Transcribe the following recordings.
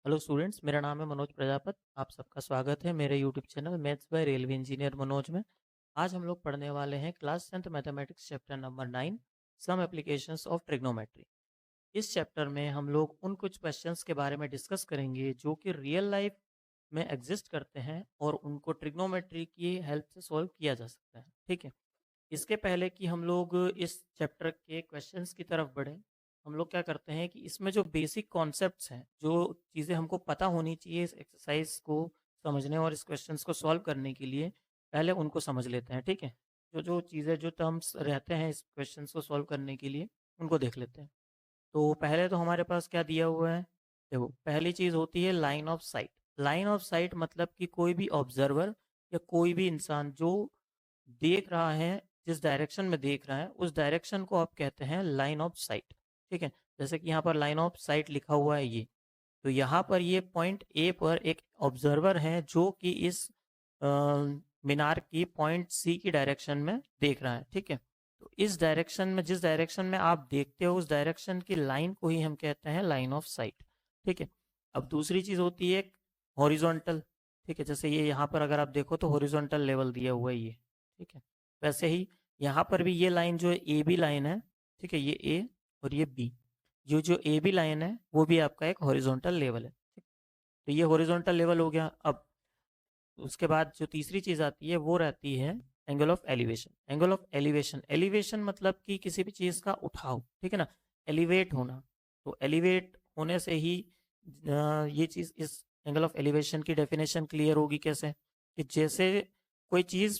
Hello students, मेरा नाम है मनोज प्रजापत। आप सबका स्वागत है मेरे YouTube channel maths by railway engineer Manoj में। आज हम लोग पढ़ने वाले हैं class 10th mathematics chapter number 9, some applications of trigonometry. इस चैप्टर में हम लोग उन कुछ क्वेश्चंस के बारे में डिस्कस करेंगे जो कि रियल लाइफ में एग्जिस्ट करते हैं और उनको ट्रिग्नोमेट्री की हेल्प से सॉल्व किया जा सकता है। ठीक है। इसके पहले कि हम लोग इस चैप्टर के क्वेश्चंस की तरफ बढ़ें, हम लोग क्या करते हैं कि इसमें जो बेसिक कॉन्सेप्ट्स हैं, जो चीज़ें हमको पता होनी चाहिए इस एक्सरसाइज को समझने और इस क्वेश्चंस को सॉल्व करने के लिए, पहले उनको समझ लेते हैं। ठीक है। जो जो चीज़ें, जो टर्म्स रहते हैं इस क्वेश्चंस को सॉल्व करने के लिए, उनको देख लेते हैं। तो पहले तो हमारे पास क्या दिया हुआ है, देखो पहली चीज़ होती है line of site. Line of site मतलब कि कोई भी ऑब्जर्वर या कोई भी इंसान जो देख रहा है, जिस डायरेक्शन में देख रहा है, उस डायरेक्शन को आप कहते हैं लाइन ऑफ साइट। ठीक है। जैसे कि यहाँ पर लाइन ऑफ साइट लिखा हुआ है ये, तो यहाँ पर ये पॉइंट ए पर एक ऑब्जर्वर है जो कि इस मीनार की पॉइंट सी की डायरेक्शन में देख रहा है। ठीक है। तो इस डायरेक्शन में, जिस डायरेक्शन में आप देखते हो, उस डायरेक्शन की लाइन को ही हम कहते हैं लाइन ऑफ साइट। ठीक है। अब दूसरी चीज़ होती है हॉरिजॉन्टल। ठीक है। जैसे ये यहाँ पर अगर आप देखो तो हॉरिजॉन्टल लेवल दिया हुआ है ये। ठीक है। वैसे ही यहाँ पर भी ये लाइन जो है ए बी लाइन है। ठीक है। ये ए और ये बी, जो जो ए बी लाइन है वो भी आपका एक हॉरिजॉन्टल लेवल है। ठीक। तो ये हॉरिजॉन्टल लेवल हो गया। अब उसके बाद जो तीसरी चीज़ आती है वो रहती है angle of elevation. Angle of elevation, elevation मतलब कि किसी भी चीज़ का उठाव। ठीक है ना, एलिवेट होना। तो एलिवेट होने से ही ये चीज़, इस एंगल ऑफ एलिवेशन की डेफिनेशन क्लियर होगी कैसे, कि जैसे कोई चीज़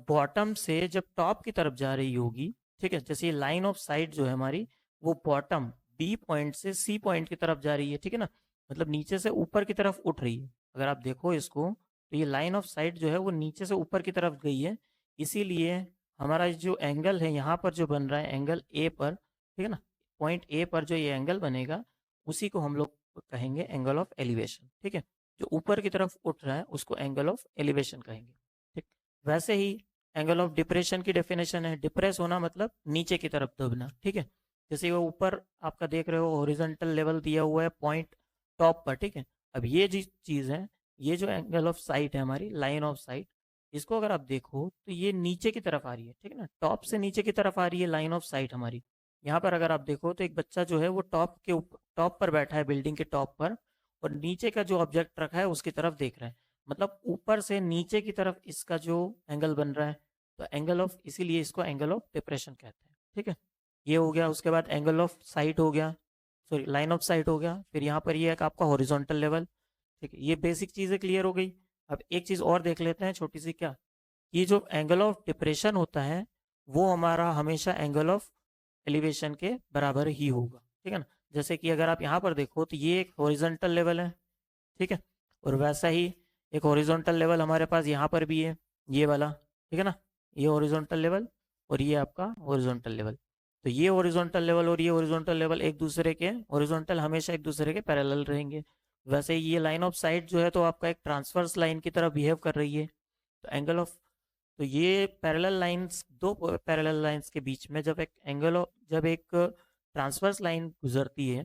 बॉटम से जब टॉप की तरफ जा रही होगी। ठीक है। जैसे ये लाइन ऑफ साइट जो है हमारी, वो बॉटम बी पॉइंट से सी पॉइंट की तरफ जा रही है। ठीक है ना, मतलब नीचे से ऊपर की तरफ उठ रही है। अगर आप देखो इसको, तो ये लाइन ऑफ साइट जो है वो नीचे से ऊपर की तरफ गई है। इसीलिए हमारा जो एंगल है यहाँ पर जो बन रहा है एंगल ए पर, ठीक है ना, पॉइंट ए पर जो ये एंगल बनेगा, उसी को हम लोग कहेंगे एंगल ऑफ एलिवेशन। ठीक है। जो ऊपर की तरफ उठ रहा है उसको एंगल ऑफ एलिवेशन कहेंगे। ठीक। वैसे ही एंगल ऑफ डिप्रेशन की डेफिनेशन है, डिप्रेस होना मतलब नीचे की तरफ दबना। ठीक है। जैसे वो ऊपर आपका देख रहे हो हॉरिजॉन्टल लेवल दिया हुआ है पॉइंट टॉप पर। ठीक है। अब ये जी चीज़ है, ये जो एंगल ऑफ साइट है हमारी लाइन ऑफ साइट, इसको अगर आप देखो तो ये नीचे की तरफ आ रही है। ठीक है ना, टॉप से नीचे की तरफ आ रही है लाइन ऑफ साइट हमारी। यहाँ पर अगर आप देखो तो एक बच्चा जो है वो टॉप के ऊपर, टॉप पर बैठा है, बिल्डिंग के टॉप पर, और नीचे का जो ऑब्जेक्ट रखा है उसकी तरफ देख रहा है। मतलब ऊपर से नीचे की तरफ इसका जो एंगल बन रहा है, तो एंगल ऑफ, इसीलिए इसको एंगल ऑफ डिप्रेशन कहते हैं। ठीक है। ये हो गया। उसके बाद एंगल ऑफ साइट हो गया, सॉरी लाइन ऑफ साइट हो गया। फिर यहाँ पर ये एक आपका हॉरिजॉन्टल लेवल। ठीक है। ये बेसिक चीज़ें क्लियर हो गई। अब एक चीज़ और देख लेते हैं छोटी सी, क्या, ये जो एंगल ऑफ डिप्रेशन होता है वो हमारा हमेशा एंगल ऑफ एलिवेशन के बराबर ही होगा। ठीक है ना। जैसे कि अगर आप यहाँ पर देखो तो ये एक हॉरिजॉन्टल लेवल है। ठीक है। और वैसा ही एक हॉरिजॉन्टल लेवल हमारे पास यहाँ पर भी है, ये वाला। ठीक है ना, ये हॉरिजॉन्टल लेवल और ये आपका हॉरिजॉन्टल लेवल। तो ये हॉरिजॉन्टल लेवल और ये हॉरिजॉन्टल लेवल एक दूसरे के, हॉरिजॉन्टल हमेशा एक दूसरे के पैरेलल रहेंगे। वैसे ही ये लाइन ऑफ साइट जो है तो आपका एक ट्रांसवर्स लाइन की तरह बिहेव कर रही है। तो एंगल ऑफ, तो ये पैरेलल लाइंस, दो पैरेलल लाइंस के बीच में जब एक एंगल, जब एक ट्रांसवर्स लाइन गुजरती है,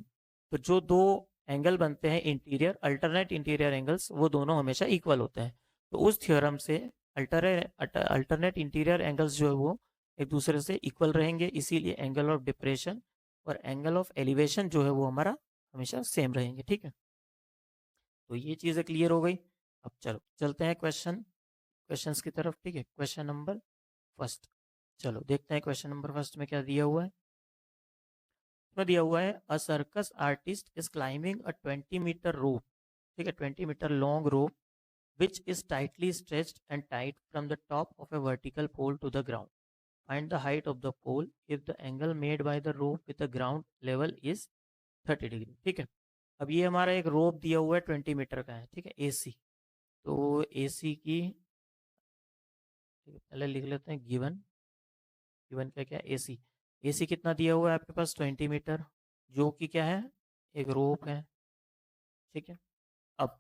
तो जो दो एंगल बनते हैं इंटीरियर, अल्टरनेट इंटीरियर एंगल्स, वो दोनों हमेशा इक्वल होते हैं। तो उस थ्योरम से अल्टरनेट इंटीरियर एंगल्स जो है वो एक दूसरे से इक्वल रहेंगे, इसीलिए एंगल ऑफ डिप्रेशन और एंगल ऑफ एलिवेशन जो है वो हमारा हमेशा सेम रहेंगे। ठीक है। तो ये चीज़ें क्लियर हो गई। अब चलो चलते हैं क्वेश्चंस की तरफ। ठीक है। क्वेश्चन नंबर फर्स्ट, चलो देखते हैं क्वेश्चन नंबर फर्स्ट में क्या दिया हुआ है। इसमें दिया हुआ है a circus artist is climbing a 20 metre rope. ठीक है, 20 metre long rope which is tightly stretched and tied from the top of a vertical pole to the ground. Find the height of the pole if the angle made by the rope with the ground level is 30 degree. ठीक है। अब ये हमारा एक रोप दिया हुआ है 20 metre का है। ठीक है, एसी। तो एसी की, ठीक है, पहले लिख लेते हैं गिवन। गिवन क्या क्या, एसी। एसी कितना दिया हुआ है आपके पास, 20 मीटर, जो कि क्या है, एक रोप है। ठीक है। अब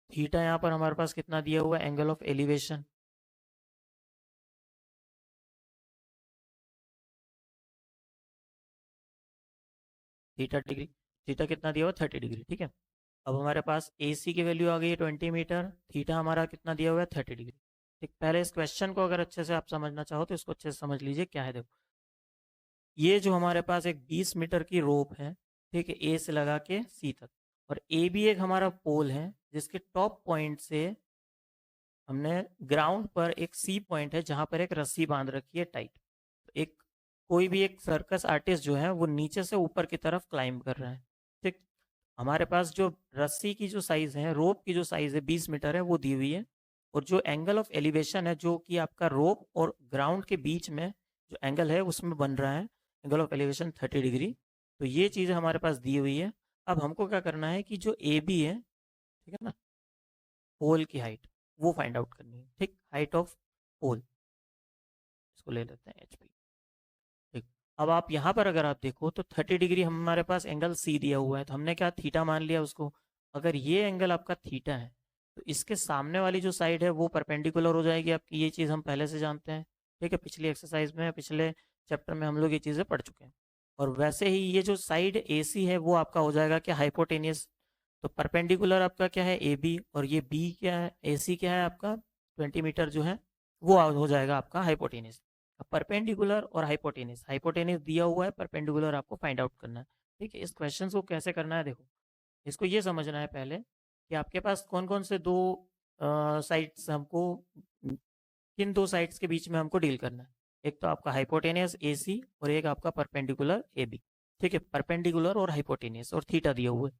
थीटा यहाँ पर हमारे पास कितना दिया हुआ है, angle of elevation, theta degree. Theta कितना दिया हुआ है, 30 डिग्री। ठीक है। अब हमारे पास AC की वैल्यू आ गई है 20 मीटर, थीटा हमारा कितना दिया हुआ है 30 डिग्री। ठीक, पहले इस क्वेश्चन को अगर अच्छे से आप समझना चाहो तो इसको अच्छे से समझ लीजिए क्या है। देखो, ये जो हमारे पास एक 20 मीटर की रोप है, ठीक है, ए से लगा के सी तक, और ए भी एक हमारा पोल है जिसके टॉप पॉइंट से हमने ग्राउंड पर एक सी पॉइंट है जहां पर एक रस्सी बांध रखी है टाइट। एक कोई भी एक सर्कस आर्टिस्ट जो है वो नीचे से ऊपर की तरफ क्लाइंब कर रहा है। ठीक, हमारे पास जो रस्सी की जो साइज है, रोप की जो साइज है 20 मीटर है, वो दी हुई है, और जो एंगल ऑफ एलिवेशन है जो कि आपका रोप और ग्राउंड के बीच में जो एंगल है उसमें बन रहा है एंगल ऑफ एलिवेशन 30 डिग्री। तो ये चीज़ हमारे पास दी हुई है। अब हमको क्या करना है कि जो ए बी है, ठीक है ना, पोल की हाइट वो फाइंड आउट करनी है। ठीक, हाइट ऑफ पोल, इसको ले लेते हैं HP। ठीक, अब आप यहाँ पर अगर आप देखो तो 30 डिग्री हमारे पास एंगल सी दिया हुआ है, तो हमने क्या थीटा मान लिया उसको। अगर ये एंगल आपका थीटा है तो इसके सामने वाली जो साइड है वो परपेंडिकुलर हो जाएगी आपकी। ये चीज़ हम पहले से जानते हैं। ठीक है, पिछली एक्सरसाइज में, पिछले चैप्टर में हम लोग ये चीज़ें पढ़ चुके हैं। और वैसे ही ये जो साइड AC है वो आपका हो जाएगा क्या, हाइपोटेनियस। तो परपेंडिकुलर आपका क्या है AB, और ये B क्या है, AC क्या है आपका 20 मीटर जो है, वो हो जाएगा आपका हाइपोटेनियस। अब परपेंडिकुलर और हाइपोटेनियस, हाइपोटेनियस दिया हुआ है, परपेंडिकुलर आपको फाइंड आउट करना है। ठीक है, इस क्वेश्चन को कैसे करना है देखो, इसको ये समझना है पहले कि आपके पास कौन कौन से दो साइड्स हमको, किन दो साइड्स के बीच में हमको डील करना है। एक तो आपका हाइपोटेनियस AC और एक आपका परपेंडिकुलर AB। ठीक है, परपेंडिकुलर और हाइपोटेनियस और थीटा दिया हुआ है।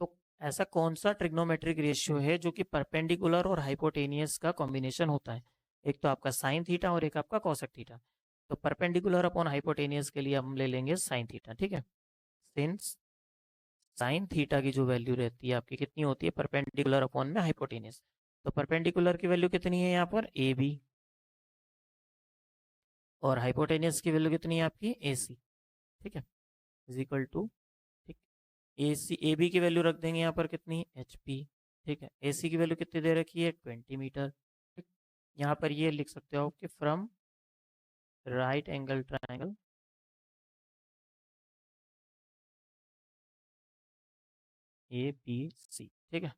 तो ऐसा कौन सा ट्रिग्नोमेट्रिक रेशियो है जो कि परपेंडिकुलर और हाइपोटेनियस का कॉम्बिनेशन होता है। एक तो आपका साइन थीटा और एक आपका कॉसेक थीटा। तो परपेंडिकुलर अपॉन हाइपोटेनियस के लिए हम ले लेंगे साइन थीटा। ठीक है, सिंस साइन थीटा की जो वैल्यू रहती है आपकी कितनी होती है, परपेंडिकुलर अपॉन में हाइपोटेनियस। तो परपेंडिकुलर की वैल्यू कितनी है यहाँ पर AB, और हाइपोटेनियस की वैल्यू कितनी है आपकी AC। ठीक है, इज इक्वल टू, ठीक, AB की वैल्यू रख देंगे यहाँ पर कितनी, HP। ठीक है, AC की वैल्यू कितनी दे रखी है 20 मीटर। ठीक, यहाँ पर ये लिख सकते हो कि from right angle triangle ABC। ठीक है,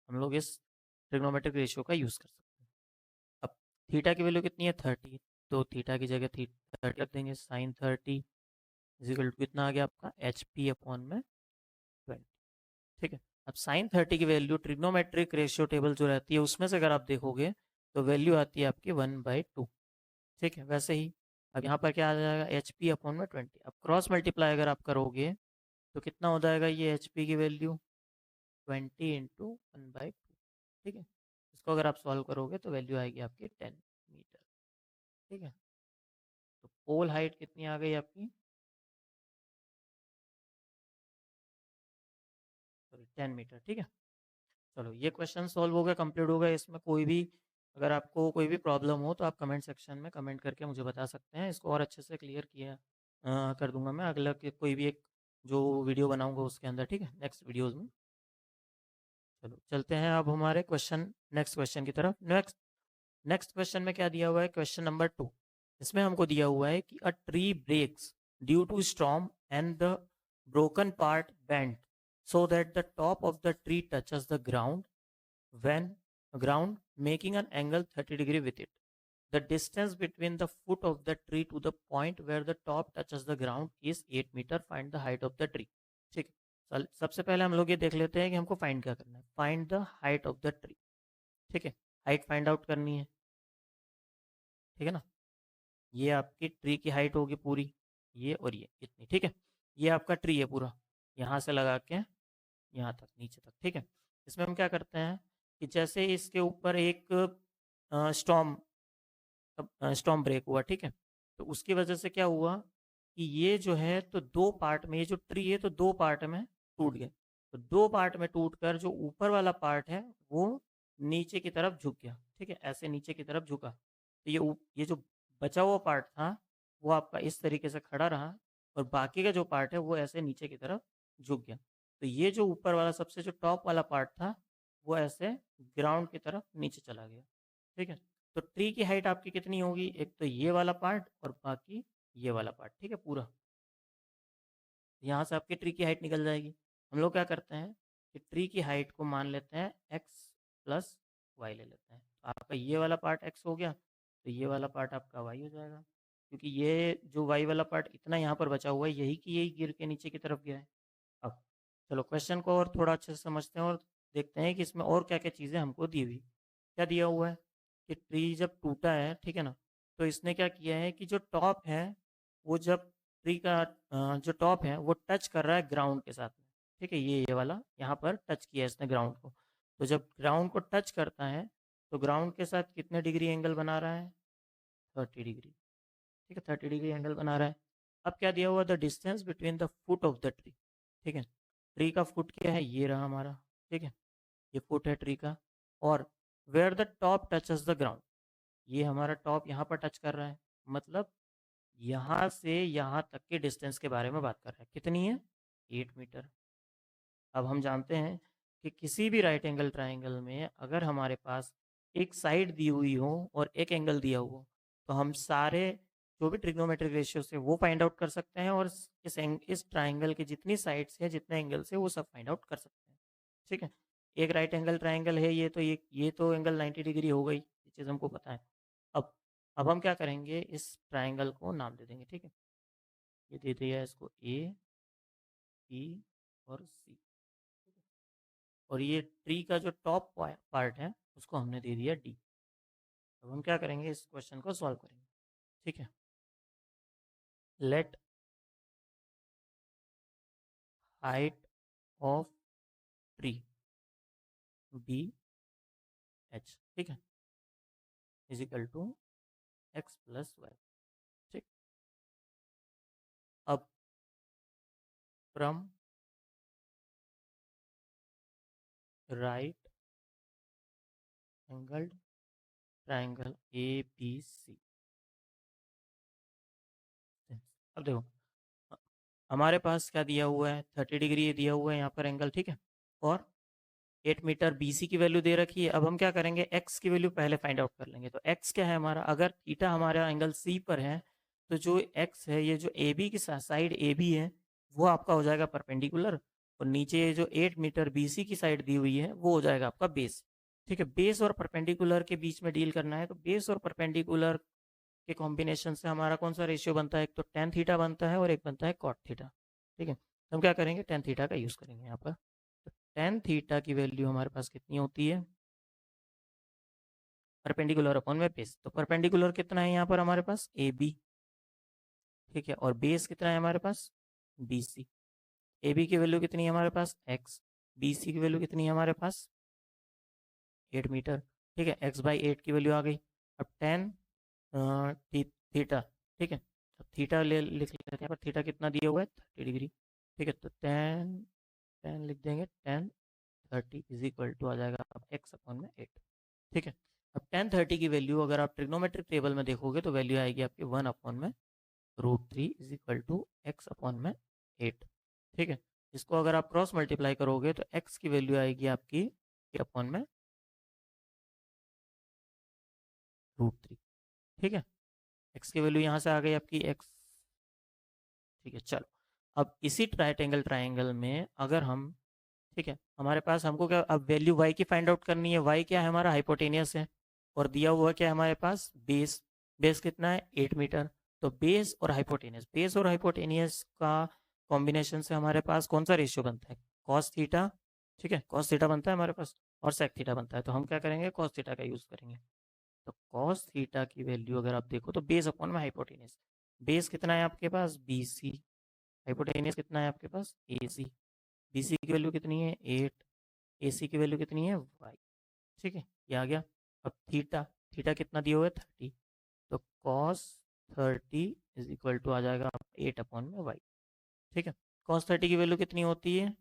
हम लोग इस ट्रिग्नोमेट्रिक रेशियो का यूज़ कर सकते हैं। अब थीटा की वैल्यू कितनी है 30, तो थीटा की जगह 30 रख देंगे, साइन 30 इजिकल टू कितना आ गया आपका HP अपॉन में 20। ठीक है, अब साइन 30 की वैल्यू ट्रिग्नोमेट्रिक रेशियो टेबल जो रहती है उसमें से अगर आप देखोगे तो वैल्यू आती है आपकी 1/2। ठीक है, वैसे ही अब यहाँ पर क्या आ जाएगा HP अपॉन में 20। अब क्रॉस मल्टीप्लाई अगर आप करोगे तो कितना हो जाएगा ये HP की वैल्यू 20 इंटू 1/2। ठीक है, इसको अगर आप सॉल्व करोगे तो वैल्यू आएगी आपकी 10 मीटर। ठीक है, तो पोल हाइट कितनी आ गई आपकी, सॉरी 10 मीटर। ठीक है, चलो ये क्वेश्चन सॉल्व हो गया, कंप्लीट हो गया। इसमें कोई भी, अगर आपको कोई भी प्रॉब्लम हो तो आप कमेंट सेक्शन में कमेंट करके मुझे बता सकते हैं। इसको और अच्छे से क्लियर किया कर दूंगा मैं अगला कोई भी एक जो वीडियो बनाऊंगा उसके अंदर। ठीक है, नेक्स्ट वीडियोज़ में। चलो चलते हैं अब हमारे नेक्स्ट क्वेश्चन की तरफ। नेक्स्ट क्वेश्चन में क्या दिया हुआ है, क्वेश्चन नंबर 2। इसमें हमको दिया हुआ है कि a tree breaks due to storm and the broken part bend so that the top of the tree touches the ground making an angle 30 degree with it. The distance between the foot of the tree to the point where the top touches the ground is 8 meter. Find the height of the tree. ठीक है, सबसे पहले हम लोग ये देख लेते हैं कि हमको फाइंड क्या करना है। Find the height of the tree. ठीक है, हाइट फाइंड आउट करनी है। ठीक है ना, ये आपकी ट्री की हाइट होगी पूरी, ये और ये इतनी। ठीक है, ये आपका ट्री है पूरा, यहाँ से लगा के यहाँ तक, नीचे तक। ठीक है, इसमें हम क्या करते हैं कि जैसे इसके ऊपर एक स्टॉर्म स्टॉर्म ब्रेक हुआ। ठीक है, तो उसकी वजह से क्या हुआ कि ये जो है तो दो पार्ट में, ये जो ट्री है तो दो पार्ट में टूट गए। तो दो पार्ट में टूटकर जो ऊपर वाला पार्ट है वो नीचे की तरफ झुक गया। ठीक है, ऐसे नीचे की तरफ झुका, तो ये जो बचा हुआ पार्ट था वो आपका इस तरीके से खड़ा रहा, और बाकी का जो पार्ट है वो ऐसे नीचे की तरफ झुक गया। तो ये जो ऊपर वाला सबसे जो टॉप वाला पार्ट था वो ऐसे ग्राउंड की तरफ नीचे चला गया। ठीक है, तो ट्री की हाइट आपकी कितनी होगी, एक तो ये वाला पार्ट और बाकी ये वाला पार्ट। ठीक है, पूरा यहाँ से आपकी ट्री की हाइट निकल जाएगी। हम लोग क्या करते हैं कि ट्री की हाइट को मान लेते हैं x प्लस वाई ले लेते हैं। तो आपका ये वाला पार्ट x हो गया, तो ये वाला पार्ट आपका y हो जाएगा, क्योंकि ये जो y वाला पार्ट इतना यहाँ पर बचा हुआ है यही कि यही गिर के नीचे की तरफ गया है। अब चलो क्वेश्चन को और थोड़ा अच्छे से समझते हैं और देखते हैं कि इसमें और क्या क्या चीज़ें हमको दी हुई। क्या दिया हुआ है कि ट्री जब टूटा है, ठीक है ना, तो इसने क्या किया है कि जो टॉप है वो जब ट्री का जो टॉप है वो टच कर रहा है ग्राउंड के साथ में, ठीक है, ये वाला यहाँ पर टच किया है इसने ग्राउंड को। तो जब ग्राउंड को टच करता है तो ग्राउंड के साथ कितने डिग्री एंगल बना रहा है, 30 डिग्री, ठीक है, 30 डिग्री एंगल बना रहा है। अब क्या दिया हुआ, the distance between the foot of the tree, ठीक है, ट्री का फुट क्या है, ये रहा हमारा, ठीक है, ये फुट है ट्री का। और where the top touches the ground, ये हमारा टॉप यहाँ पर टच कर रहा है, मतलब यहाँ से यहाँ तक के डिस्टेंस के बारे में बात कर रहा है, कितनी है, 8 मीटर। अब हम जानते हैं कि किसी भी राइट एंगल ट्राइंगल में अगर हमारे पास एक साइड दी हुई हो और एक एंगल दिया हुआ हो, तो हम सारे जो भी ट्रिग्नोमेट्रिक रेशियो से वो फाइंड आउट कर सकते हैं, और इस ट्राइंगल के जितनी साइड्स है जितने एंगल्स है वो सब फाइंड आउट कर सकते हैं, ठीक है। एक राइट एंगल ट्राइंगल है ये तो एंगल 90 डिग्री हो गई, ये चीज़ हमको पता है। अब अब हम क्या करेंगे, इस ट्राइंगल को नाम दे देंगे, ठीक है, ये दे दिया इसको ए, बी और सी, और ये ट्री का जो टॉप पार्ट है उसको हमने दे दिया डी। अब हम क्या करेंगे, इस क्वेश्चन को सॉल्व करेंगे, ठीक है। Let height of tree be h, ठीक है, is equal to x plus y, ठीक। अब from right angled triangle A B C, अब देखो हमारे पास क्या दिया हुआ है, 30 डिग्री ये दिया हुआ है यहाँ पर एंगल, ठीक है, और 8 मीटर BC की वैल्यू दे रखी है। अब हम क्या करेंगे, x की वैल्यू पहले फाइंड आउट कर लेंगे। तो x क्या है हमारा, अगर थीटा हमारा एंगल C पर है तो जो x है, ये जो AB की साइड AB है वो आपका हो जाएगा परपेंडिकुलर, और नीचे ये जो 8 मीटर BC की साइड दी हुई है वो हो जाएगा आपका बेस, ठीक है। बेस और परपेंडिकुलर के बीच में डील करना है, तो बेस और परपेंडिकुलर के कॉम्बिनेशन से हमारा कौन सा रेशियो बनता है, एक तो tan थीटा बनता है और एक बनता है cot थीटा, ठीक है। तो हम क्या करेंगे, tan थीटा का यूज़ करेंगे यहाँ पर। तो tan थीटा की वैल्यू हमारे पास कितनी होती है, परपेंडिकुलर अपॉन में बेस, तो परपेंडिकुलर कितना है यहाँ पर हमारे पास, ए बी, ठीक है, और बेस कितना है हमारे पास, बी सी। ए बी की वैल्यू कितनी है हमारे पास, एक्स, बी सी की वैल्यू कितनी है हमारे पास, 8 मीटर, ठीक है, एक्स बाई 8 की वैल्यू आ गई। अब टेन थीटा, ठीक है, तो थीटा लिख लेते हैं, पर थीटा कितना दिया हुआ है, 30 डिग्री, ठीक है, तो टेन टेन लिख देंगे, 10 30 इज इक्वल टू आ जाएगा एक्स अपॉन में 8, ठीक है। अब 10 30 की वैल्यू अगर आप ट्रिग्नोमेट्रिक टेबल में देखोगे तो वैल्यू आएगी आपकी 1/√3 is equal to x upon में 8, ठीक है। इसको अगर आप क्रॉस मल्टीप्लाई करोगे तो एक्स की वैल्यू आएगी आपकी अपॉन में √3, ठीक है। एक्स की वैल्यू यहाँ से आ गई आपकी एक्स, ठीक है। चलो अब इसी राइट एंगल ट्राइंगल में अगर हम, ठीक है, हमारे पास हमको क्या, अब वैल्यू y की फाइंड आउट करनी है। y क्या है हमारा, हाइपोटेनियस है, और दिया हुआ क्या है हमारे पास, बेस। बेस कितना है, 8 मीटर। तो बेस और हाइपोटेनियस का कॉम्बिनेशन से हमारे पास कौन सा रेशियो बनता है, कॉस थीटा, ठीक है, कॉस थीटा बनता है हमारे पास, और सेक थीटा बनता है। तो हम क्या करेंगे, कॉस थीटा का यूज़ करेंगे। तो कॉस थीटा की वैल्यू अगर आप देखो तो बेस अपॉन में हाइपोटेनियस, बेस कितना है आपके पास, बी सी, हाइपोटेनियस कितना है आपके पास, ए सी। बी सी की वैल्यू कितनी है, 8, ए सी की वैल्यू कितनी है, वाई, ठीक है, ये आ गया। अब थीटा, थीटा कितना दिया हुआ है, 30, तो कॉस 30 इज इक्वल टू आ जाएगा 8/वाई, ठीक है। कॉस 30 की वैल्यू कितनी होती है,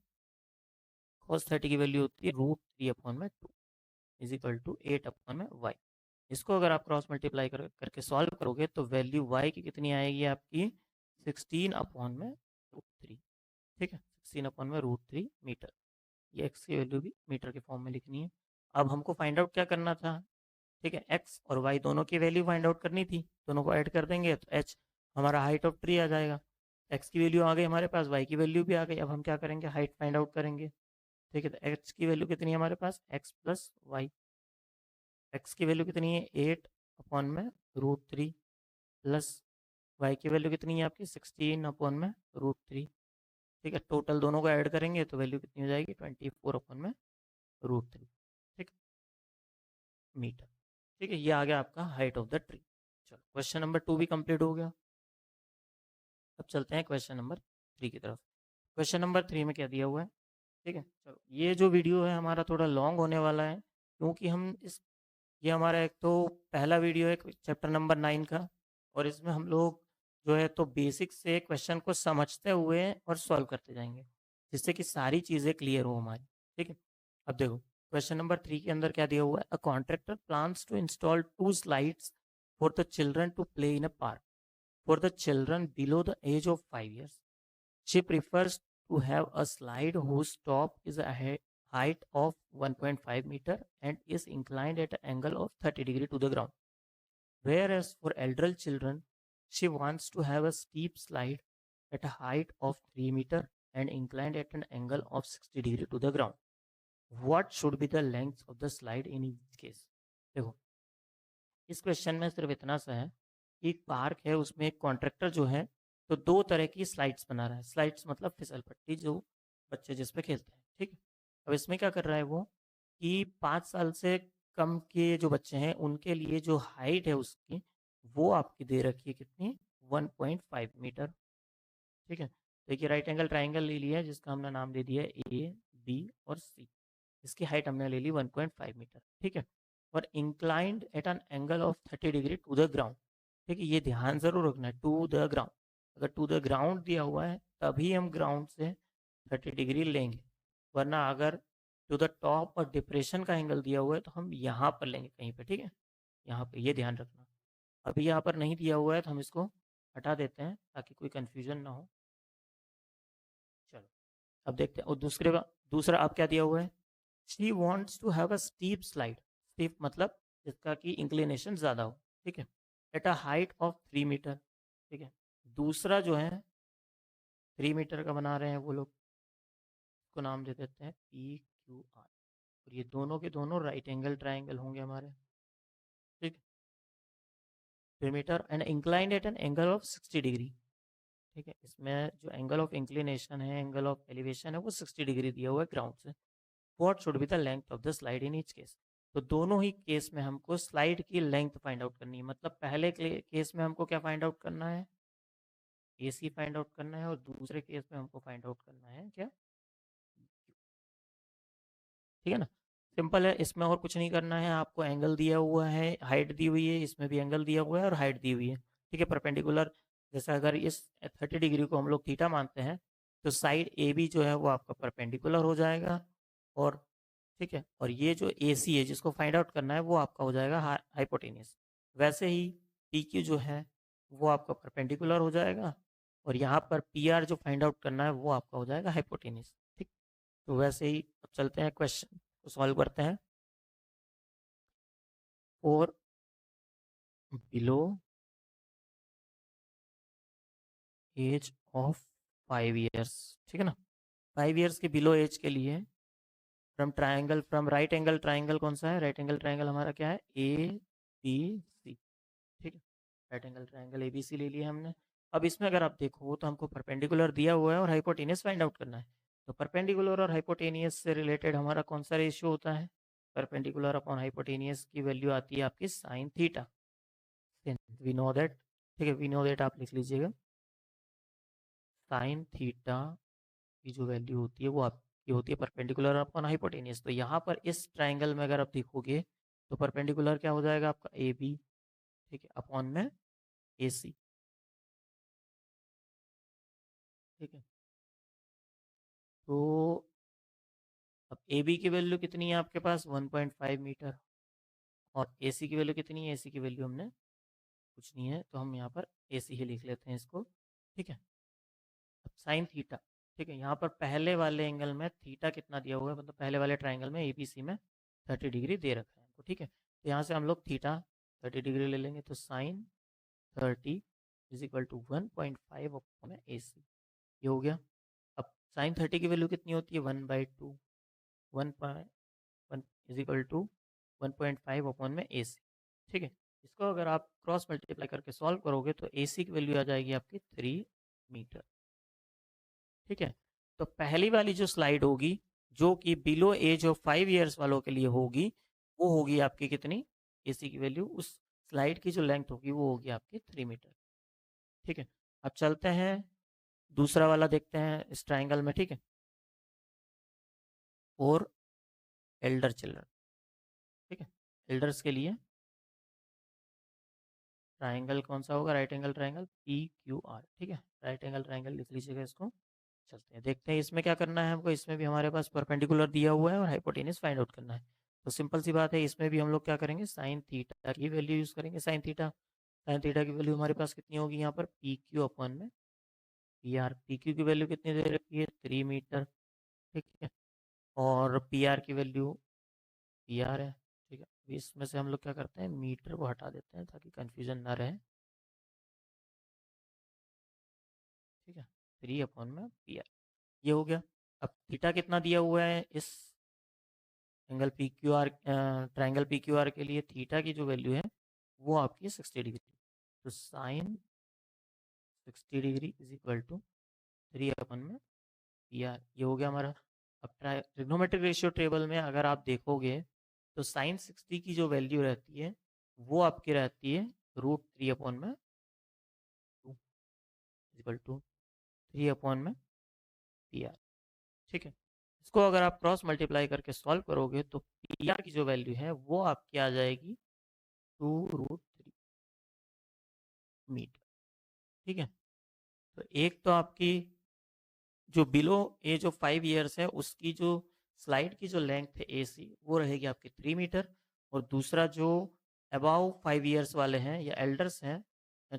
कॉस 30 की वैल्यू होती है √3/2 इज इक्वल टू 8/वाई। इसको अगर आप क्रॉस मल्टीप्लाई करके सॉल्व करोगे तो वैल्यू वाई की कितनी आएगी आपकी, 16/√3, ठीक है, 16/√3 मीटर। ये एक्स की वैल्यू भी मीटर के फॉर्म में लिखनी है। अब हमको फाइंड आउट क्या करना था, ठीक है, एक्स और वाई दोनों की वैल्यू फाइंड आउट करनी थी, दोनों को ऐड कर देंगे तो एच हमारा हाइट ऑफ ट्री आ जाएगा। एक्स की वैल्यू आ गई हमारे पास, वाई की वैल्यू भी आ गई। अब हम क्या करेंगे, हाइट फाइंड आउट करेंगे। ठीक है, तो x की वैल्यू कितनी है हमारे पास, x प्लस वाई। एक्स की वैल्यू कितनी है 8 अपॉन में √3 प्लस वाई की वैल्यू कितनी है आपकी 16 अपॉन में √3। ठीक है, टोटल दोनों को ऐड करेंगे तो वैल्यू कितनी हो जाएगी 24 अपॉन में √3। ठीक, मीटर। ठीक है, ये आ गया आपका हाइट ऑफ द ट्री। चलो क्वेश्चन नंबर 2 भी कंप्लीट हो गया। अब चलते हैं क्वेश्चन नंबर 3 की तरफ। क्वेश्चन नंबर 3 में क्या दिया हुआ है। ठीक है, चलो ये जो वीडियो है हमारा थोड़ा लॉन्ग होने वाला है, क्योंकि हम इस ये हमारा एक तो पहला वीडियो है चैप्टर नंबर 9 का, और इसमें हम लोग जो है तो बेसिक से क्वेश्चन को समझते हुए और सॉल्व करते जाएंगे, जिससे कि सारी चीज़ें क्लियर हो हमारी। ठीक है, अब देखो क्वेश्चन नंबर 3 के अंदर क्या दिया हुआ है। A contractor plans to install 2 slides for the children to play in a park for the children below the age of 5 years. She prefers to have a slide whose top is a height of 1.5 meter and is inclined at an angle of 30 degree to the ground. Whereas for elder children, she wants to have a steep slide at a height of 3 meter and inclined at an angle of 60 degree to the ground. What should be the length of the slide in each case? देखो इस question में सिर्फ इतना सा है कि एक park है, उसमें एक कॉन्ट्रैक्टर जो है तो 2 तरह की स्लाइड्स बना रहा है। स्लाइड्स मतलब फिसल पट्टी, जो बच्चे जिस पे खेलते हैं। ठीक है, अब इसमें क्या कर रहा है वो कि 5 साल से कम के जो बच्चे हैं उनके लिए जो हाइट है उसकी, वो आपकी दे रखी है कितनी, 1.5 मीटर। ठीक है, देखिए राइट एंगल ट्राइंगल ले लिया है जिसका हमने नाम दे दिया है ए, बी और सी। इसकी हाइट हमने ले ली 1.5 मीटर। ठीक है, और inclined at an angle of 30 degree to the ground. ठीक है, ये ध्यान जरूर रखना है, टू द ग्राउंड। अगर टू द ग्राउंड दिया हुआ है तभी हम ग्राउंड से 30 डिग्री लेंगे, वरना अगर टू द टॉप और डिप्रेशन का एंगल दिया हुआ है तो हम यहाँ पर लेंगे कहीं पे। ठीक है, यहाँ पे ये ध्यान रखना। अभी यहाँ पर नहीं दिया हुआ है तो हम इसको हटा देते हैं ताकि कोई कन्फ्यूजन ना हो। चलो अब देखते हैं, और दूसरा आप क्या दिया हुआ है, she wants to have a steep slide. Steep मतलब जिसका कि इंक्लिनेशन ज़्यादा हो। ठीक है, at a height of 3 metre. ठीक है, दूसरा जो है 3 मीटर का बना रहे हैं वो लोग, को नाम दे देते हैं PQR। और ये दोनों के दोनों राइट एंगल ट्राइंगल होंगे हमारे। ठीक है, 3 metre and inclined at an angle of 60 degree. ठीक है, इसमें जो एंगल ऑफ इंक्लिनेशन है, एंगल ऑफ एलिवेशन है, वो 60 डिग्री दिया हुआ है ग्राउंड से। What should be the length of the slide in each case. तो दोनों ही केस में हमको स्लाइड की लेंथ फाइंड आउट करनी है। मतलब पहले केस में हमको क्या फाइंड आउट करना है, AC फाइंड आउट करना है, और दूसरे केस में हमको फाइंड आउट करना है क्या, ठीक है ना। सिंपल है, इसमें और कुछ नहीं करना है। आपको एंगल दिया हुआ है, हाइट दी हुई है, इसमें भी एंगल दिया हुआ है और हाइट दी हुई है। ठीक है, परपेंडिकुलर। जैसे अगर इस 30 डिग्री को हम लोग थीटा मानते हैं तो साइड AB जो है वो आपका परपेंडिकुलर हो जाएगा। और ठीक है, और ये जो AC है जिसको फाइंड आउट करना है वो आपका हो जाएगा हाइपोटेनियस। वैसे ही PQ जो है वो आपका परपेंडिकुलर हो जाएगा, और यहाँ पर PR जो फाइंड आउट करना है वो आपका हो जाएगा हाइपोटेनियस। ठीक, तो वैसे ही अब चलते हैं क्वेश्चन को सॉल्व करते हैं। और बिलो एज ऑफ 5 years, ठीक है ना। 5 years के बिलो एज के लिए फ्रॉम राइट एंगल ट्राइंगल कौन सा है, राइट एंगल ट्राइंगल हमारा क्या है, ABC। ठीक है, राइट एंगल ट्राइंगल ABC ले लिया हमने। अब इसमें अगर आप देखो तो हमको परपेंडिकुलर दिया हुआ है और हाइपोटेनियस फाइंड आउट करना है। तो परपेंडिकुलर और हाइपोटेनियस से रिलेटेड हमारा कौन सा रेशियो होता है, परपेंडिकुलर अपॉन हाइपोटेनियस की वैल्यू आती है आपकी sine theta. We know that. ठीक है, वी नो दैट आप लिख लीजिएगा। साइन थीटा की जो वैल्यू होती है वो आपकी होती है परपेंडिकुलर अपॉन हाइपोटेनियस। तो यहाँ पर इस ट्राइंगल में अगर आप देखोगे तो परपेंडिकुलर क्या हो जाएगा आपका AB। ठीक है, अपॉन में AC। ठीक है, तो अब AB की वैल्यू कितनी है आपके पास 1.5 मीटर, और AC की वैल्यू कितनी है, AC की वैल्यू हमने कुछ नहीं है तो हम यहाँ पर AC ही लिख लेते हैं इसको। ठीक है, अब साइन थीटा। ठीक है, यहाँ पर पहले वाले एंगल में थीटा कितना दिया हुआ है, मतलब पहले वाले ट्राइंगल में ABC में 30 डिग्री दे रखा है हमको। ठीक है, तो यहाँ से हम लोग थीटा 30 डिग्री ले लेंगे, तो sine 30 is equal to 1.5 upon AC। ये हो गया। अब साइन 30 की वैल्यू कितनी होती है 1/2। 1 इज इक्वल टू 1.5 अपॉन में ए सी। ठीक है, इसको अगर आप क्रॉस मल्टीप्लाई करके सॉल्व करोगे तो ए सी की वैल्यू आ जाएगी आपकी 3 मीटर। ठीक है, तो पहली वाली जो स्लाइड होगी जो कि बिलो एज ऑफ 5 ईयर्स वालों के लिए होगी, वो होगी आपकी कितनी, ए सी की वैल्यू, उस स्लाइड की जो लेंथ होगी वो होगी आपकी 3 मीटर। ठीक है, अब चलते हैं दूसरा वाला देखते हैं इस ट्राइंगल में। ठीक है, और एल्डर चिल्ड्रन। ठीक है, एल्डर्स के लिए ट्राइंगल कौन सा होगा, right angle triangle P Q R. ठीक है, राइट एंगल ट्राइंगल लिख लीजिएगा इसको। चलते हैं देखते हैं इसमें क्या करना है हमको। इसमें भी हमारे पास परपेंडिकुलर दिया हुआ है और हाइपोटेनस फाइंड आउट करना है। तो सिंपल सी बात है, इसमें भी हम लोग क्या करेंगे, साइन थीटा की वैल्यू यूज़ करेंगे। साइन थीटा की वैल्यू हमारे पास कितनी होगी यहाँ पर, पी क्यू अपॉन में पी आर। पी क्यू की वैल्यू कितनी दे रखी है, 3 मीटर। ठीक है, और पी आर की वैल्यू पी आर है। ठीक है, अभी इसमें से हम लोग क्या करते हैं, मीटर को हटा देते हैं ताकि कन्फ्यूजन ना रहे। ठीक है, 3 अपॉन में पी आर, ये हो गया। अब थीटा कितना दिया हुआ है इस angle P Q R, triangle P Q R के लिए थीटा की जो वैल्यू है वो आपकी 60 डिग्री। तो sine 60 degree is equal to 3 upon में पी आर, ये हो गया हमारा। अब ट्रिग्नोमेट्रिक रेशियो टेबल में अगर आप देखोगे तो साइन 60 की जो वैल्यू रहती है वो आपकी रहती है √3 अपॉन में 2 इक्वल टू 3 अपॉन में पी आर। ठीक है, इसको अगर आप क्रॉस मल्टीप्लाई करके सॉल्व करोगे तो पी आर की जो वैल्यू है वो आपकी आ जाएगी 2√3 मीटर। ठीक है, तो एक तो आपकी जो बिलो एज ऑफ 5 ईयर्स है उसकी जो स्लाइड की जो लेंथ है ए सी वो रहेगी आपकी 3 मीटर, और दूसरा जो अबाव 5 ईयर्स वाले हैं या एल्डर्स हैं,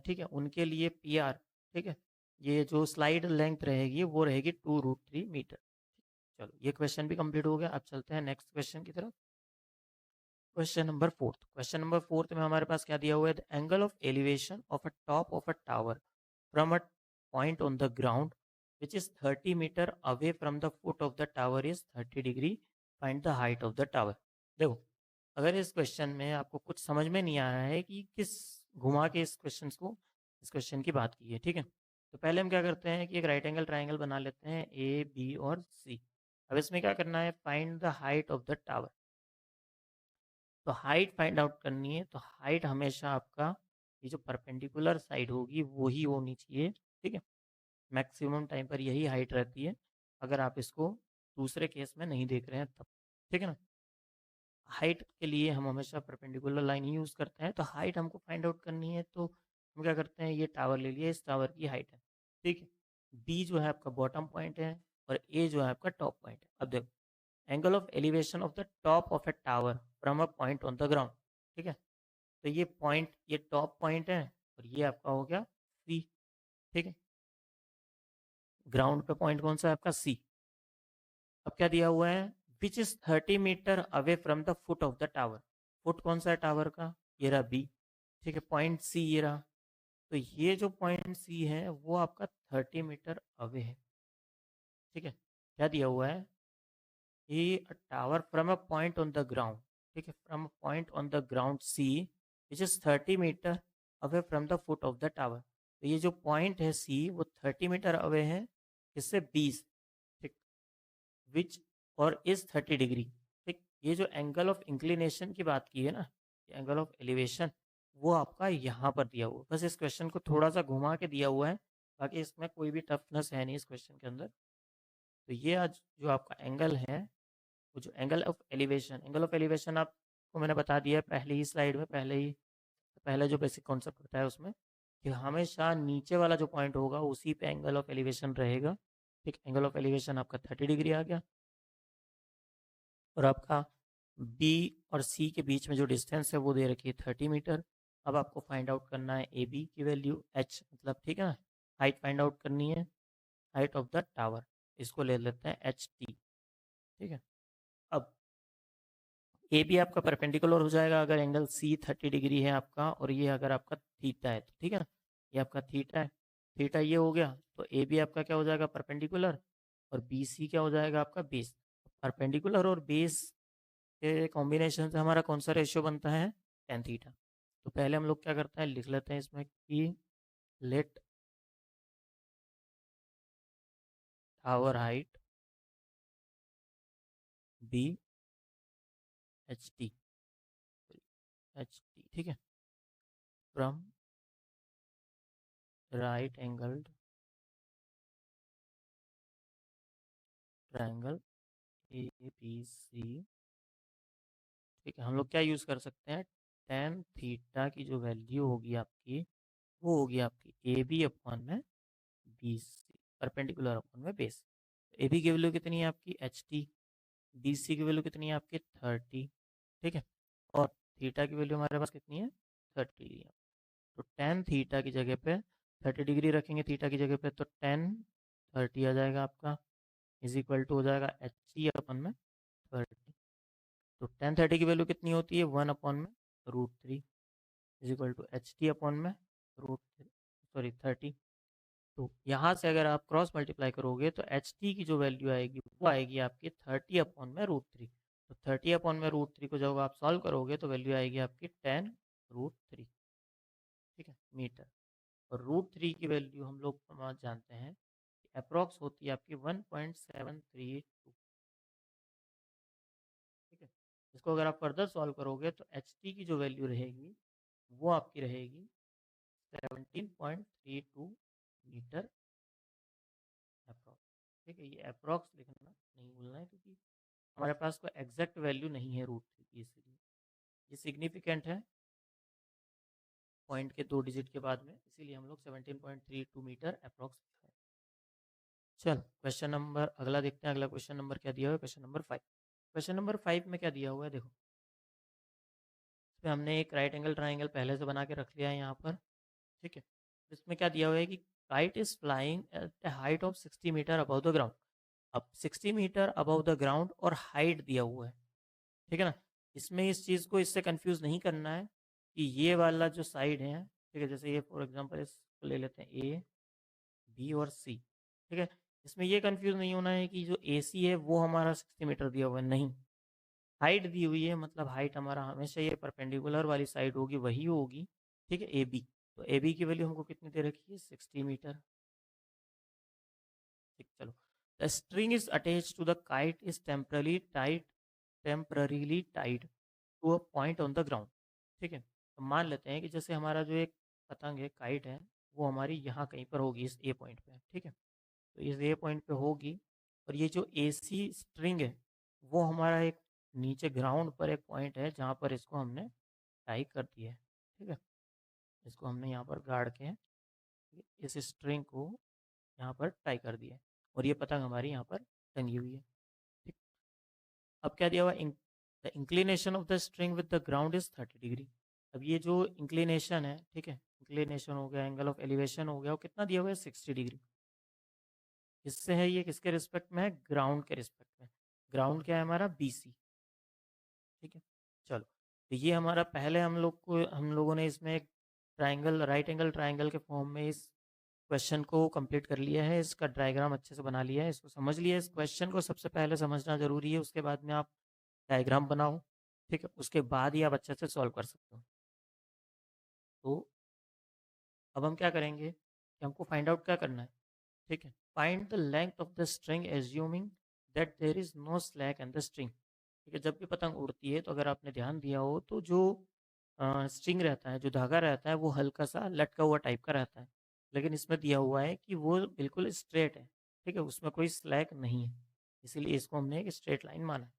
ठीक है, उनके लिए पी आर, ठीक है, ये जो स्लाइड लेंथ रहेगी वो रहेगी 2√3 मीटर। चलो, ये क्वेश्चन भी कंप्लीट हो गया। अब चलते हैं नेक्स्ट क्वेश्चन की तरफ। क्वेश्चन नंबर 4 में हमारे पास क्या दिया हुआ है, the angle of elevation of a top of a tower from a point on the ground which is 30 meter away from the foot of the tower is 30 degree, find the height of the tower। देखो, अगर इस question में आपको कुछ समझ में नहीं आ रहा है कि किस घुमा के इस क्वेश्चन की बात की है, ठीक है, तो पहले हम क्या करते हैं कि एक राइट एंगल ट्राइंगल बना लेते हैं ए बी और सी। अब इसमें क्या करना है, find the height of the tower. तो हाइट फाइंड आउट करनी है, तो हाइट हमेशा आपका ये जो परपेंडिकुलर साइड होगी वही होनी चाहिए। ठीक है, मैक्सिमम टाइम पर यही हाइट रहती है, अगर आप इसको दूसरे केस में नहीं देख रहे हैं तब। ठीक है ना, हाइट के लिए हम हमेशा परपेंडिकुलर लाइन ही यूज़ करते हैं। तो हाइट हमको फाइंड आउट करनी है, तो हम क्या करते हैं, ये टावर ले लिया, इस टावर की हाइट है। ठीक है, बी जो है आपका बॉटम पॉइंट है और ए जो है आपका टॉप पॉइंट है। अब देखो, angle of elevation of the top of A tower from a point on the ground. ठीक है, तो ये पॉइंट, ये टॉप पॉइंट है और ये आपका हो गया सी। ठीक है, ग्राउंड पे पॉइंट कौन सा है आपका, सी। अब क्या दिया हुआ है, which is 30 metre away from the foot of the tower. Foot कौन सा है टावर का, ये रहा बी। ठीक है, पॉइंट सी ये रहा, तो ये जो पॉइंट सी है वो आपका 30 मीटर अवे है। ठीक है, क्या दिया हुआ है, ये tower from a point on the ground. ठीक है, from a point on the ground C which is 30 metre away from the foot of the tower. तो ये जो पॉइंट है सी वो 30 मीटर अवे है, इससे 20। ठीक, विच और इज 30 डिग्री। ठीक, ये जो एंगल ऑफ इंक्लिनेशन की बात की है ना, एंगल ऑफ एलिवेशन, वो आपका यहाँ पर दिया हुआ है। बस इस क्वेश्चन को थोड़ा सा घुमा के दिया हुआ है, बाकी इसमें कोई भी टफनेस है नहीं इस क्वेश्चन के अंदर। तो ये आज जो आपका एंगल है, वो जो एंगल ऑफ एलिवेशन आपको मैंने बता दिया है पहले ही स्लाइड में, पहले जो बेसिक कॉन्सेप्ट होता है उसमें, कि हमेशा नीचे वाला जो पॉइंट होगा उसी पे एंगल ऑफ एलिवेशन रहेगा। ठीक, एंगल ऑफ एलिवेशन आपका 30 डिग्री आ गया, और आपका बी और सी के बीच में जो डिस्टेंस है वो दे रखी है 30 मीटर। अब आपको फाइंड आउट करना है ए बी की वैल्यू, एच मतलब, ठीक है ना, हाइट फाइंड आउट करनी है, हाइट ऑफ द टावर, इसको ले लेते हैं एच टी। ठीक है, अब ए बी आपका परपेंडिकुलर हो जाएगा अगर एंगल सी 30 डिग्री है आपका, और ये अगर आपका थीटा है तो, ठीक है ना, ये आपका थीटा है, थीटा ये हो गया, तो ए बी आपका क्या हो जाएगा, परपेंडिकुलर, और बी सी क्या हो जाएगा आपका बेस। परपेंडिकुलर और बेस के कॉम्बिनेशन से हमारा कौन सा रेशियो बनता है, tan थीटा। तो पहले हम लोग क्या करते हैं, लिख लेते हैं इसमें कि let tower height be h t, ठीक है, from right angled triangle A B C. ठीक है, हम लोग क्या यूज़ कर सकते हैं, tan थीटा की जो वैल्यू होगी आपकी, वो होगी आपकी ए बी अपॉन में बी सी, परपेंडिकुलर अपॉन में बेस। ए बी की वैल्यू कितनी है आपकी एच टी, बी सी की वैल्यू कितनी है आपकी 30, ठीक है, और थीटा की वैल्यू हमारे पास कितनी है 30 डिग्री। तो tan थीटा की जगह पे 30 डिग्री रखेंगे थीटा की जगह पे, तो tan 30 आ जाएगा आपका, इज इक्वल टू हो जाएगा एच टी अपन में 30। तो tan 30 की वैल्यू कितनी होती है 1 अपॉन में √3 is equal to h t upon में रूट सॉरी 30। तो यहाँ से अगर आप क्रॉस मल्टीप्लाई करोगे तो एच टी की जो वैल्यू आएगी वो आएगी आपकी 30 अपॉन में √3। तो 30 अपॉन में √3 को जब आप सॉल्व करोगे तो वैल्यू आएगी आपकी 10√3, ठीक है, मीटर। और √3 की वैल्यू हम लोग जानते हैं कि अप्रॉक्स होती है आपकी 1.732, ठीक है। इसको अगर आप फर्दर सॉल्व करोगे तो एच टी की जो वैल्यू रहेगी वो आपकी रहेगी 17.32 मीटर अप्रॉक्स, ठीक है। ये अप्रॉक्स लिखना नहीं भूलना है क्योंकि हमारे पास कोई एग्जैक्ट वैल्यू नहीं है √3 की, इसलिए ये सिग्निफिकेंट है पॉइंट के 2 डिजिट के बाद में, इसीलिए हम लोग 17.32 मीटर अप्रॉक्स लिखा है। चल क्वेश्चन नंबर अगला देखते हैं, अगला क्वेश्चन नंबर क्या दिया हुआ है, क्वेश्चन नंबर 5। क्वेश्चन नंबर 5 में क्या दिया हुआ है देखो, इसमें हमने एक राइट एंगल ट्राइंगल पहले से बना के रख लिया है यहाँ पर, ठीक है। इसमें क्या दिया हुआ है कि kite is flying at the height of 60 metre above the ground. अब 60 मीटर अबव द ग्राउंड और हाइट दिया हुआ है, ठीक है ना। इसमें इस चीज़ को इससे कंफ्यूज नहीं करना है कि ये वाला जो साइड है, ठीक है, जैसे ये फॉर एग्जांपल इसको ले लेते हैं ए बी और सी, ठीक है। इसमें ये कंफ्यूज नहीं होना है कि जो ए सी है वो हमारा 60 मीटर दिया हुआ है, नहीं, हाइट दी हुई है, मतलब हाइट हमारा हमेशा ये परपेंडिकुलर वाली साइड होगी वही होगी, ठीक है, ए बी। तो ए बी की वैल्यू हमको कितनी दे रखी है 60 मीटर, ठीक। चलो, the string is attach to the kite is temporarily tied to a point on the ground, ठीक है। तो मान लेते हैं कि जैसे हमारा जो एक पतंग है, काइट है, वो हमारी यहाँ कहीं पर होगी इस ए पॉइंट पे, ठीक है। तो इस ए पॉइंट पे होगी, और ये जो ए सी स्ट्रिंग है वो हमारा एक नीचे ग्राउंड पर एक पॉइंट है जहाँ पर इसको हमने टाई कर दिया है, ठीक है। इसको हमने यहाँ पर गाड़ के इस स्ट्रिंग को यहाँ पर टाई कर दिया है, और ये पतंग हमारी यहाँ पर टंगी हुई है, ठीक। अब क्या दिया हुआ, the inclination of the string with the ground is 30 degree. अब ये जो इंक्लिनेशन है, ठीक है, इंक्लिनेशन हो गया, एंगल ऑफ एलिवेशन हो गया, वो कितना दिया हुआ है 60 डिग्री। किससे है ये, किसके रिस्पेक्ट में है, ग्राउंड के रिस्पेक्ट में। ग्राउंड क्या है हमारा बी सी, ठीक है। चलो, तो ये हमारा पहले हम लोगों ने इसमें एक ट्राइंगल, राइट एंगल ट्राइंगल के फॉर्म में इस क्वेश्चन को कंप्लीट कर लिया है, इसका डायग्राम अच्छे से बना लिया है, इसको समझ लिया है। इस क्वेश्चन को सबसे पहले समझना जरूरी है, उसके बाद में आप डायग्राम बनाओ, ठीक है, उसके बाद ही आप अच्छे से सॉल्व कर सकते हो। तो अब हम क्या करेंगे कि हमको फाइंड आउट क्या करना है, ठीक है, find the length of the string assuming that there is no slack in the string, ठीक है। जब भी पतंग उड़ती है तो अगर आपने ध्यान दिया हो तो जो स्ट्रिंग रहता है, जो धागा रहता है, वो हल्का सा लटका हुआ टाइप का रहता है, लेकिन इसमें दिया हुआ है कि वो बिल्कुल स्ट्रेट है, ठीक है, उसमें कोई स्लैक नहीं है, इसीलिए इसको हमने एक स्ट्रेट लाइन माना है।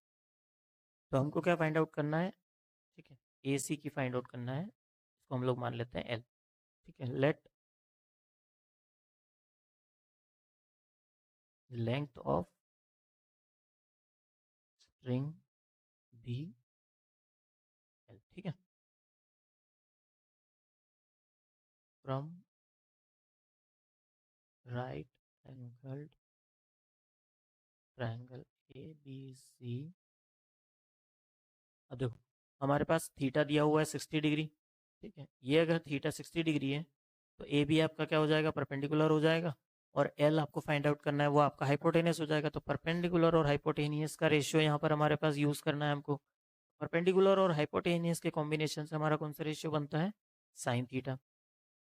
तो हमको क्या फाइंड आउट करना है, ठीक है, ए सी की फाइंड आउट करना है, इसको हम लोग मान लेते हैं एल, ठीक है। Let length of string be l, ठीक है, from right angled triangle A B C. अब देखो, हमारे पास थीटा दिया हुआ है 60 डिग्री, ठीक है। ये अगर थीटा 60 डिग्री है तो ए बी आपका क्या हो जाएगा, परपेंडिकुलर हो जाएगा, और एल आपको फाइंड आउट करना है, वो आपका हाइपोटेनियस हो जाएगा। तो परपेंडिकुलर और हाइपोटेनियस का रेशियो यहाँ पर हमारे पास यूज़ करना है हमको। परपेंडिकुलर और हाइपोटेनियस के कॉम्बिनेशन से हमारा कौन सा रेशियो बनता है? Sine theta.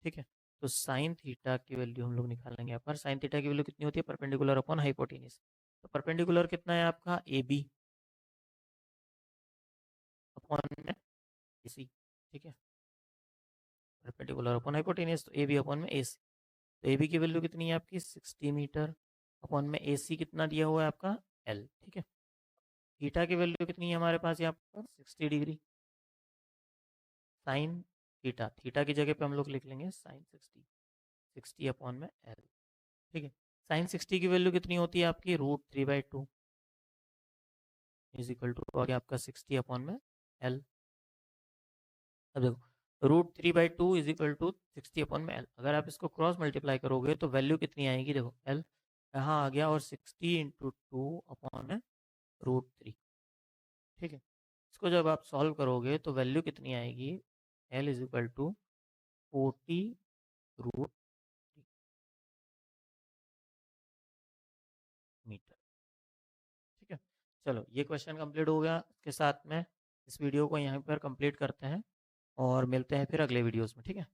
ठीक है, तो साइन थीटा की वैल्यू हम लोग निकालेंगे यहाँ पर। साइन थीटा की वैल्यू कितनी होती है? Perpendicular upon hypotenuse. तो परपेंडिकुलर कितना है आपका? ए बी अपॉन में ए सी। ठीक है, परपेंडिकुलर अपॉन हाइपोटेनियस, तो ए बी अपॉन में ए सी। तो ए बी की वैल्यू कितनी है आपकी? 60 मीटर अपॉन में ए सी कितना दिया हुआ है आपका? एल। ठीक है, थीटा की वैल्यू कितनी है हमारे पास यहाँ पर? 60 डिग्री। साइन थीटा, थीटा की जगह पे हम लोग लिख लेंगे साइन 60, 60 अपॉन में एल। ठीक है, साइन 60 की वैल्यू कितनी होती है आपकी? √3/2 इज इक्वल टू आ गया आपका 60 अपॉन में एल। अब देखो, √3/2 इज इक्वल टू 60 अपॉन में एल। अगर आप इसको क्रॉस मल्टीप्लाई करोगे तो वैल्यू कितनी आएगी? देखो, एल यहाँ आ गया और 60 इंटू 2 अपॉन में √3। ठीक है, इसको जब आप सॉल्व करोगे तो वैल्यू कितनी आएगी? L is equal to 40 √3 metre. ठीक है, चलो ये क्वेश्चन कंप्लीट हो गया। इसके साथ में इस वीडियो को यहीं पर कंप्लीट करते हैं और मिलते हैं फिर अगले वीडियोस में। ठीक है।